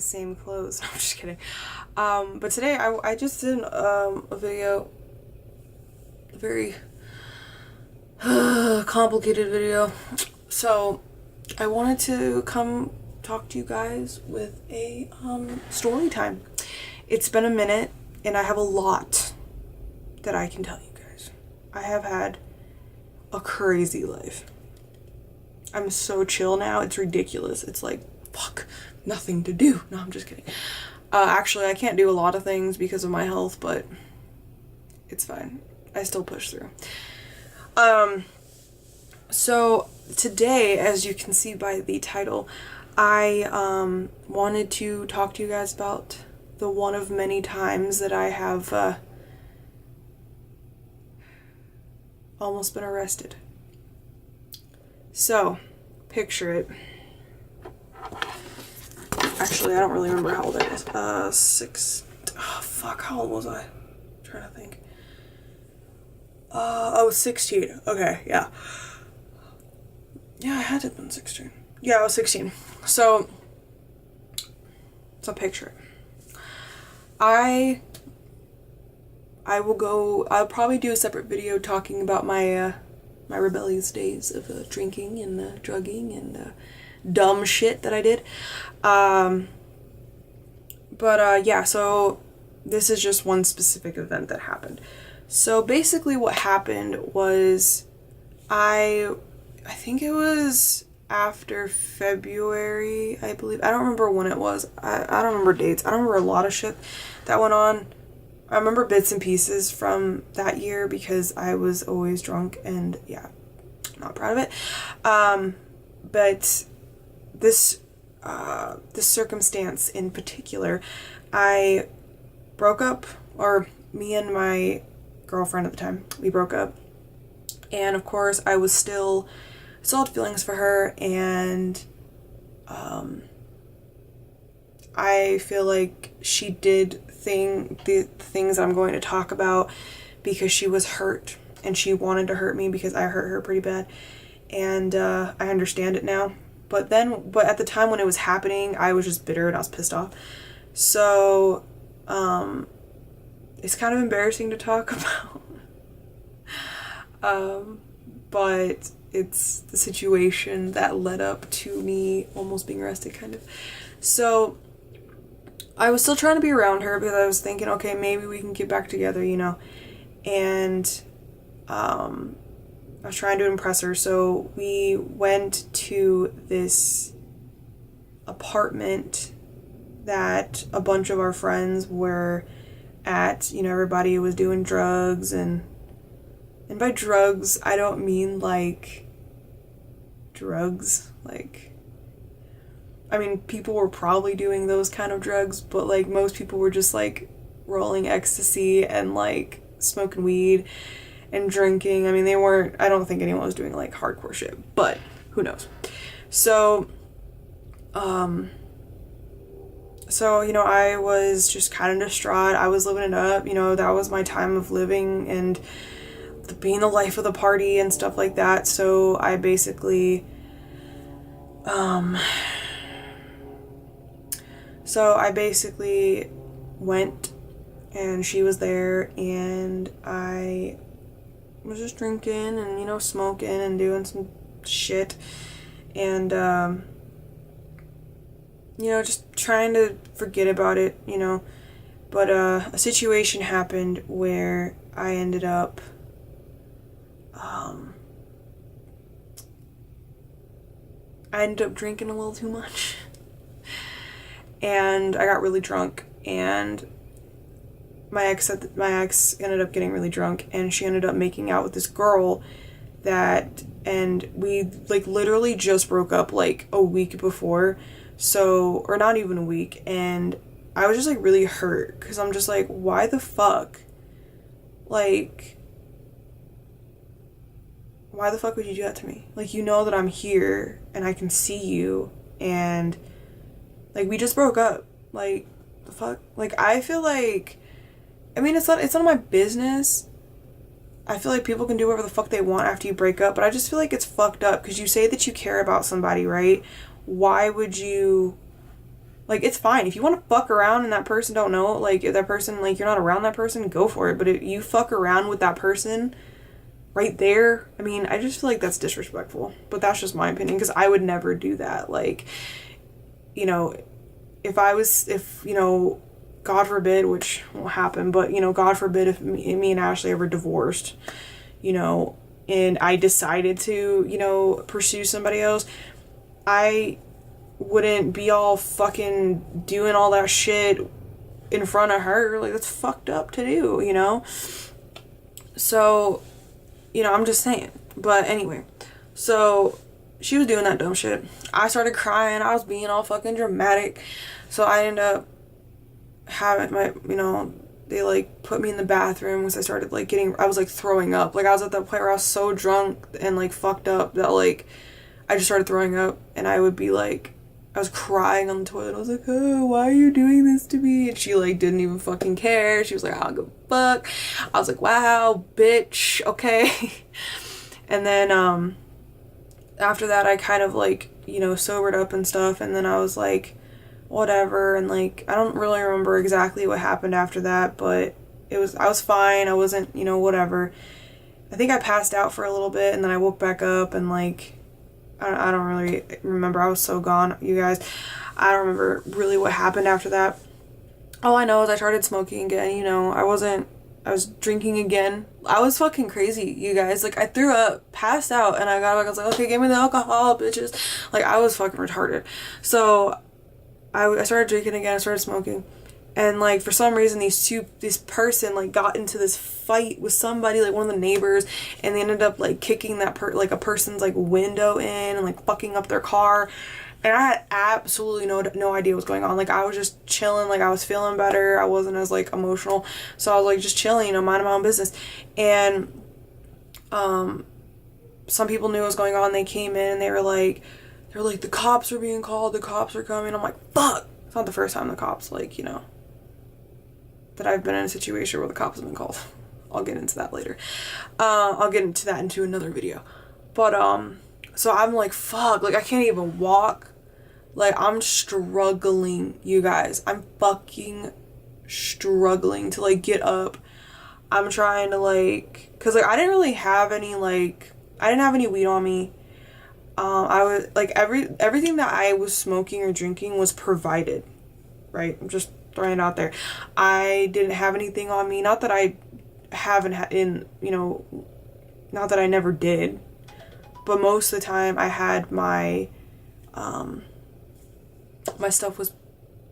same clothes. I'm just kidding. But today I just did a video, a very complicated video. So I wanted to come talk to you guys with a story time. It's been a minute and I have a lot that I can tell you guys. I have had a crazy life. I'm so chill now, it's ridiculous. It's like, fuck, nothing to do. No, I'm just kidding. Actually, I can't do a lot of things because of my health, but it's fine. I still push through. So today, as you can see by the title, I wanted to talk to you guys about the one of many times that I have almost been arrested. So, picture it. Actually, I don't really remember how old I was. How old was I? I'm trying to think. I was 16. Okay, yeah. Yeah, I had to have been 16. Yeah, I was 16. So picture it. I'll probably do a separate video talking about my rebellious days of drinking and drugging and dumb shit that I did. Yeah, so this is just one specific event that happened. So basically what happened was I think it was after February, I believe. I don't remember when it was. I don't remember dates. I don't remember a lot of shit that went on. I remember bits and pieces from that year because I was always drunk and yeah, not proud of it. But this circumstance in particular, I broke up, or me and my girlfriend at the time, we broke up. And of course I still had feelings for her, and I feel like she did the things I'm going to talk about because she was hurt and she wanted to hurt me because I hurt her pretty bad, and I understand it now. But at the time when it was happening, I was just bitter and I was pissed off. So it's kind of embarrassing to talk about. But it's the situation that led up to me almost being arrested, kind of. So I was still trying to be around her because I was thinking, okay, maybe we can get back together, you know. And I was trying to impress her. So we went to this apartment that a bunch of our friends were at. You know, everybody was doing drugs, and by drugs, I don't mean like drugs, like, I mean, people were probably doing those kind of drugs, but like most people were just like rolling ecstasy and like smoking weed and drinking. I mean, I don't think anyone was doing like hardcore shit, but who knows. So, you know, I was just kind of distraught. I was living it up, you know, that was my time of living and being the life of the party and stuff like that. So I basically went, and she was there, and I was just drinking and, you know, smoking and doing some shit, and you know, just trying to forget about it, you know. But a situation happened where I ended up drinking a little too much, and I got really drunk, and my ex ended up getting really drunk, and she ended up making out with this girl and we like literally just broke up like a week before, so, or not even a week, and I was just like really hurt because I'm just like, why the fuck? Like, why the fuck would you do that to me? Like, you know that I'm here and I can see you, and like, we just broke up. Like, the fuck? Like, I feel like, I mean, it's none of my business. I feel like people can do whatever the fuck they want after you break up, but I just feel like it's fucked up because you say that you care about somebody, right? Why would you Like, it's fine. If you want to fuck around and that person don't know, like, if that person, like, you're not around that person, go for it. But if you fuck around with that person right there, I mean, I just feel like that's disrespectful. But that's just my opinion, because I would never do that. Like, you know, if, you know, God forbid, which won't happen, but, you know, God forbid if me and Ashley ever divorced, you know, and I decided to, you know, pursue somebody else, I wouldn't be all fucking doing all that shit in front of her. Like, that's fucked up to do, you know? So, you know, I'm just saying. But anyway, so she was doing that dumb shit. I started crying. I was being all fucking dramatic. So I ended up having my, you know, they like put me in the bathroom because I started like I was like throwing up. Like, I was at that point where I was so drunk and like fucked up that like I just started throwing up, and I would be like, I was crying on the toilet. I was like, oh, why are you doing this to me? And she like didn't even fucking care. She was like, I don't give a fuck. I was like, wow, bitch, okay. And then after that, I kind of like, you know, sobered up and stuff, and then I was like, whatever, and like, I don't really remember exactly what happened after that, but I was fine. I wasn't, you know, whatever. I think I passed out for a little bit, and then I woke back up, and like, I don't really remember. I was so gone, you guys. I don't remember really what happened after that. All I know is I started smoking again, you know. I was drinking again. I was fucking crazy, you guys. Like, I threw up, passed out, and I got back. I was like, okay, give me the alcohol, bitches. Like, I was fucking retarded. So I started drinking again. I started smoking. And like, for some reason, this person like got into this fight with somebody, like one of the neighbors, and they ended up like kicking like a person's like window in and like fucking up their car. And I had absolutely no idea what's going on. Like, I was just chilling. Like, I was feeling better. I wasn't as like emotional, so I was like just chilling, you know, minding my own business. And some people knew what was going on. They came in and they were like, the cops are being called. The cops are coming. I'm like, fuck. It's not the first time the cops, like, you know, that I've been in a situation where the cops have been called. I'll get into that later. I'll get into that into another video. But, so I'm like, fuck, like, I can't even walk. Like, I'm struggling, you guys. I'm fucking struggling to, like, get up. I'm trying to, like, because, like, I didn't really have any, like, I didn't have any weed on me. I was, like, everything that I was smoking or drinking was provided, right? I'm just throwing it out there. I didn't have anything on me. Not that I haven't you know, not that I never did, but most of the time I had my my stuff was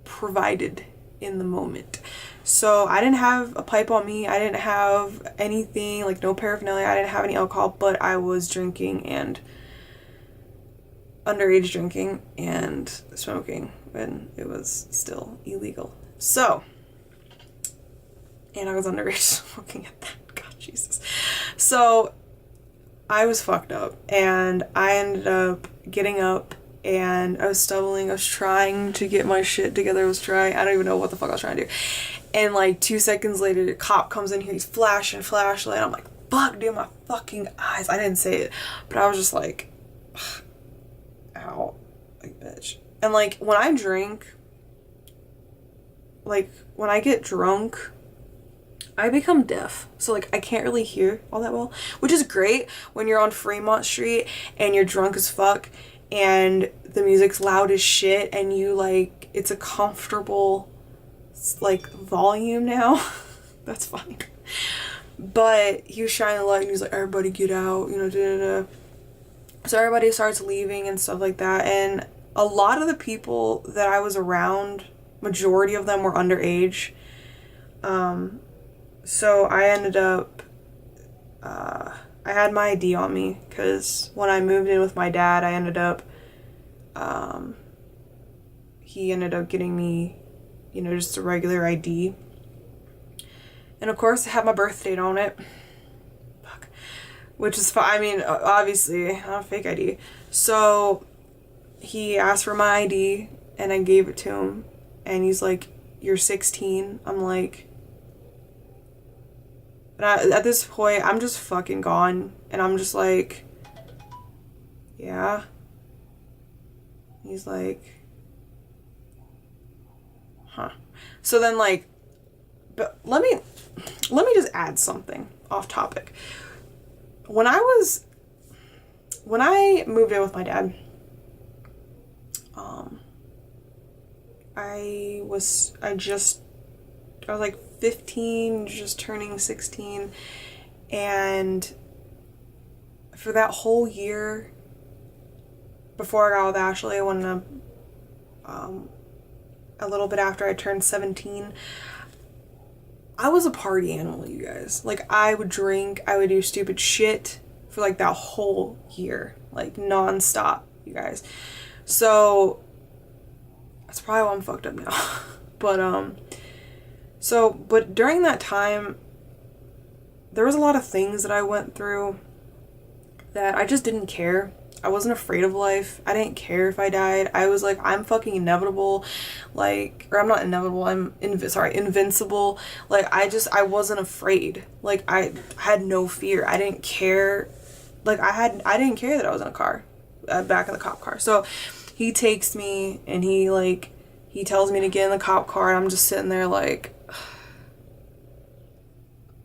provided in the moment. So I didn't have a pipe on me. I didn't have anything, like no paraphernalia. I didn't have any alcohol, but I was drinking, and underage drinking and smoking when it was still illegal. So, and I was underage smoking at that. God, Jesus. So I was fucked up, and I ended up getting up, and I was stumbling. I was trying to get my shit together. I don't even know what the fuck I was trying to do. And like 2 seconds later, the cop comes in here. He's flashing flashlight. I'm like, fuck, dude, my fucking eyes. I didn't say it, but I was just like, ow, like, bitch. And like, when I drink, like, when I get drunk, I become deaf. So like, I can't really hear all that well, which is great when you're on Fremont Street and you're drunk as fuck and the music's loud as shit and you like, it's a comfortable like volume now. That's fine. But he was shining the light and he was like, everybody get out, you know, da-da-da. So everybody starts leaving and stuff like that. And a lot of the people that I was around, majority of them were underage. So I ended up, I had my ID on me because when I moved in with my dad, I ended up, he ended up getting me, you know, just a regular ID. And of course, it had my birth date on it. Fuck. Which is fine. I mean, obviously, not a fake ID. So he asked for my ID, and I gave it to him. And he's like, "You're 16." I'm like, and at this point, I'm just fucking gone. And I'm just like, yeah. He's like, huh. So then like, but let me just add something off topic. When I moved in with my dad, I was like 15, just turning 16, and for that whole year before I got with Ashley, when a little bit after I turned 17, I was a party animal, you guys. Like, I would drink, I would do stupid shit for like that whole year, like non-stop, you guys. So that's probably why I'm fucked up now. But during that time, there was a lot of things that I went through that I just didn't care. I wasn't afraid of life. I didn't care if I died. I was like, I'm fucking inevitable. Like, or I'm not inevitable, I'm invincible. Like, I wasn't afraid. Like, I had no fear. I didn't care. Like, I didn't care that I was in a car, back in the cop car. So he takes me and he tells me to get in the cop car, and I'm just sitting there like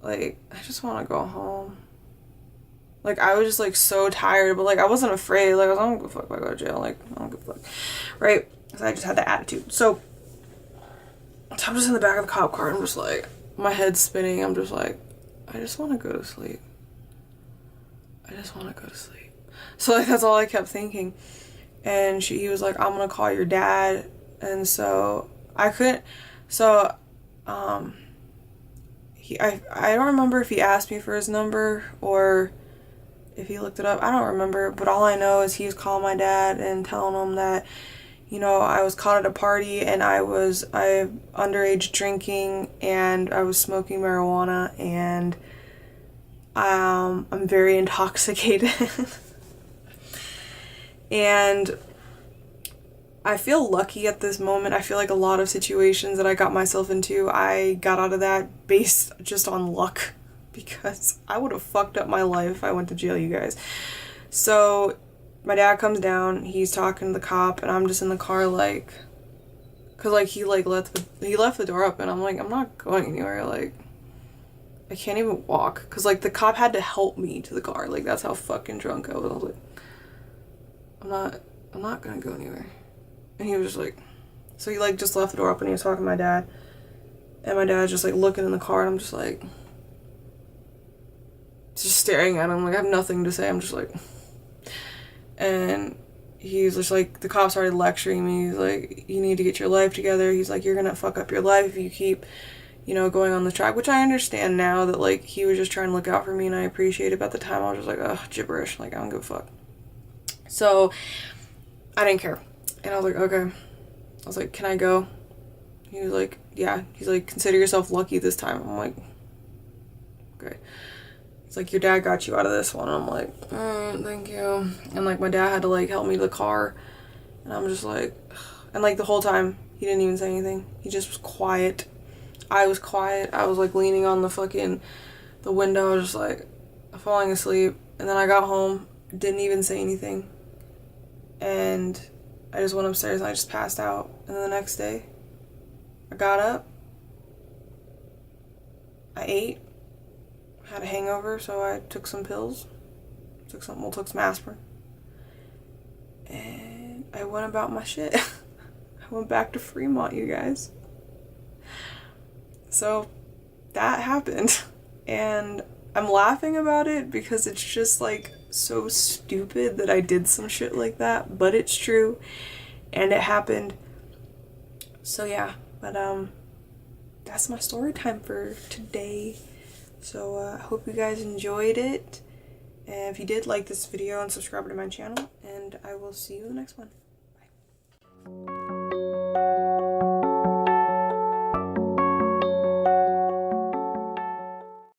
I just want to go home. Like, I was just like so tired, but like I wasn't afraid. Like, I don't give a fuck if I go to jail. Like, I don't give a fuck, right? Because I just had that attitude. So I'm just in the back of the cop car, and I'm just like, my head's spinning. I'm just like, I just want to go to sleep. I just want to go to sleep. So like, that's all I kept thinking. And he was like, I'm gonna call your dad. And so I couldn't. So I don't remember if he asked me for his number or if he looked it up. I don't remember, but all I know is he was calling my dad and telling him that, you know, I was caught at a party and I underage drinking and I was smoking marijuana, and I'm very intoxicated. And I feel lucky at this moment. I feel like a lot of situations that I got myself into, I got out of that based just on luck, because I would have fucked up my life if I went to jail, you guys. So my dad comes down, he's talking to the cop, and I'm just in the car like, cause like he left the door open. I'm like, I'm not going anywhere. Like, I can't even walk, cause like the cop had to help me to the car. Like, that's how fucking drunk I was. I was like, I'm not gonna go anywhere. And he was just like, so he like just left the door open, and he was talking to my dad, and my dad's just like looking in the car, and I'm just like, just staring at him. Like, I have nothing to say. I'm just like, and he's just like, the cop started lecturing me. He's like, you need to get your life together. He's like, you're gonna fuck up your life if you keep, you know, going on the track, which I understand now that like he was just trying to look out for me, and I appreciate it. But at the time I was just like, ugh, gibberish. Like, I don't give a fuck. So I didn't care. And I was like, okay. I was like, can I go? He was like, yeah. He's like, consider yourself lucky this time. I'm like, okay. He's like, your dad got you out of this one. I'm like, alright, thank you. And like, my dad had to like help me to the car. And I'm just like, ugh. And like the whole time, he didn't even say anything. He just was quiet. I was quiet. I was like leaning on the window, just like falling asleep. And then I got home, didn't even say anything. And I just went upstairs and I just passed out. And then the next day, I got up, I ate, had a hangover, so I took some pills, took some aspirin, and I went about my shit. I went back to Fremont, you guys. So that happened, and I'm laughing about it because it's just like so stupid that I did some shit like that, but it's true and it happened. So yeah, but that's my story time for today. So I hope you guys enjoyed it, and if you did, like this video and subscribe to my channel, and I will see you in the next one. Bye.